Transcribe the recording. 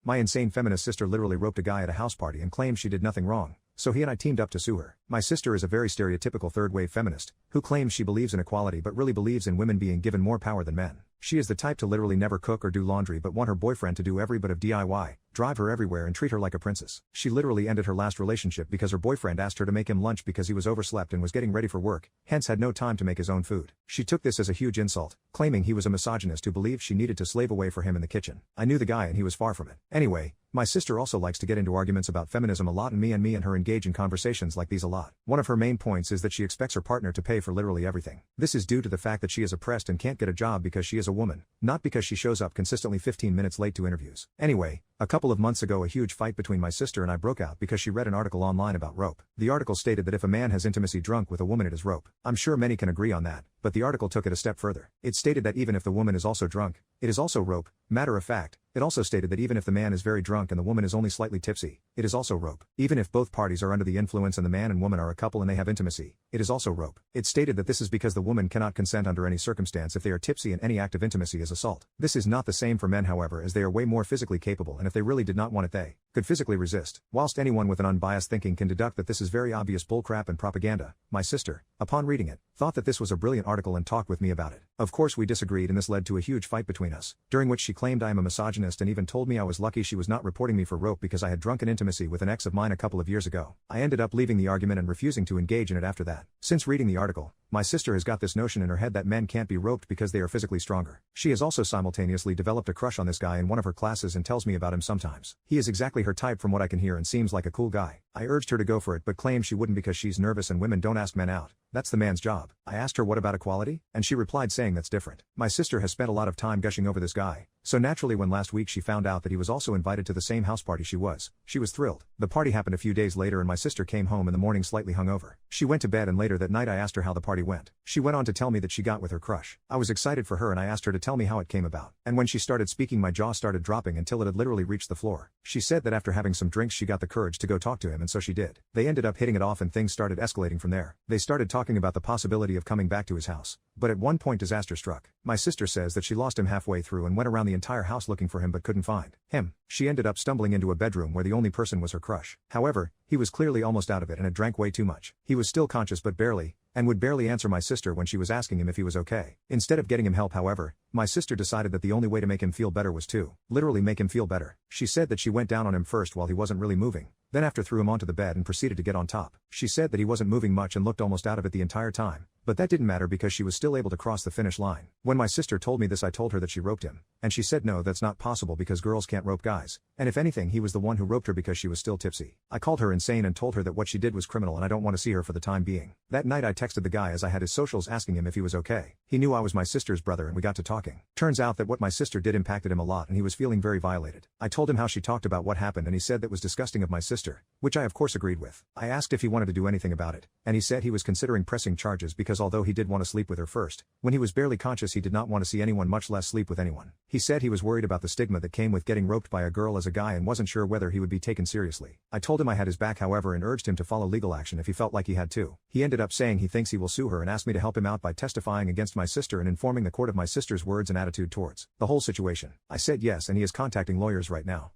My insane feminist sister literally roped a guy at a house party and claimed she did nothing wrong, so he and I teamed up to sue her. My sister is a very stereotypical third-wave feminist, who claims she believes in equality but really believes in women being given more power than men. She is the type to literally never cook or do laundry but want her boyfriend to do every bit of DIY, drive her everywhere and treat her like a princess. She literally ended her last relationship because her boyfriend asked her to make him lunch because he was overslept and was getting ready for work, hence had no time to make his own food. She took this as a huge insult, claiming he was a misogynist who believed she needed to slave away for him in the kitchen. I knew the guy and he was far from it. Anyway, my sister also likes to get into arguments about feminism a lot, and me and her engage in conversations like these a lot. One of her main points is that she expects her partner to pay for literally everything. This is due to the fact that she is oppressed and can't get a job because she is a woman, not because she shows up consistently 15 minutes late to interviews. Anyway, a couple of months ago a huge fight between my sister and I broke out because she read an article online about rope. The article stated that if a man has intimacy drunk with a woman it is rope. I'm sure many can agree on that, but the article took it a step further. It stated that even if the woman is also drunk, it is also rope. Matter of fact, it also stated that even if the man is very drunk and the woman is only slightly tipsy, it is also rope. Even if both parties are under the influence and the man and woman are a couple and they have intimacy, it is also rope. It stated that this is because the woman cannot consent under any circumstance if they are tipsy, and any act of intimacy is assault. This is not the same for men, however, as they are way more physically capable, and if they really did not want it they could physically resist. Whilst anyone with an unbiased thinking can deduct that this is very obvious bullcrap and propaganda, my sister, upon reading it, thought that this was a brilliant article and talked with me about it. Of course we disagreed and this led to a huge fight between us, during which she claimed I am a misogynist and even told me I was lucky she was not reporting me for rope because I had drunken intimacy with an ex of mine a couple of years ago. I ended up leaving the argument and refusing to engage in it after that. Since reading the article, my sister has got this notion in her head that men can't be roped because they are physically stronger. She has also simultaneously developed a crush on this guy in one of her classes and tells me about him sometimes. He is exactly her type from what I can hear and seems like a cool guy. I urged her to go for it but claims she wouldn't because she's nervous and women don't ask men out. That's the man's job. I asked her what about equality, and she replied saying that's different. My sister has spent a lot of time gushing over this guy, so naturally when last week she found out that he was also invited to the same house party she was thrilled. The party happened a few days later and my sister came home in the morning slightly hungover. She went to bed and later that night I asked her how the party went. She went on to tell me that she got with her crush. I was excited for her and I asked her to tell me how it came about. And when she started speaking my jaw started dropping until it had literally reached the floor. She said that after having some drinks she got the courage to go talk to him, and so she did. They ended up hitting it off and things started escalating from there. They started talking about the possibility of coming back to his house. But at one point disaster struck. My sister says that she lost him halfway through and went around the entire house looking for him but couldn't find him. She ended up stumbling into a bedroom where the only person was her crush. However, he was clearly almost out of it and had drank way too much. He was still conscious but barely, and would barely answer my sister when she was asking him if he was okay. Instead of getting him help, however, my sister decided that the only way to make him feel better was to literally make him feel better. She said that she went down on him first while he wasn't really moving, then after threw him onto the bed and proceeded to get on top. She said that he wasn't moving much and looked almost out of it the entire time, but that didn't matter because she was still able to cross the finish line. When my sister told me this I told her that she roped him, and she said no, that's not possible because girls can't rope guys, and if anything he was the one who roped her because she was still tipsy. I called her insane and told her that what she did was criminal and I don't want to see her for the time being. That night I texted the guy as I had his socials asking him if he was okay. He knew I was my sister's brother and we got to talking. Turns out that what my sister did impacted him a lot and he was feeling very violated. I told him how she talked about what happened and he said that was disgusting of my sister, which I of course agreed with. I asked if he wanted to do anything about it, and he said he was considering pressing charges because although he did want to sleep with her first, when he was barely conscious he did not want to see anyone, much less sleep with anyone. He said he was worried about the stigma that came with getting roped by a girl as a guy and wasn't sure whether he would be taken seriously. I told him I had his back however and urged him to follow legal action if he felt like he had to. He ended up saying he thinks he will sue her and asked me to help him out by testifying against my sister and informing the court of my sister's words and attitude towards the whole situation. I said yes and he is contacting lawyers right now.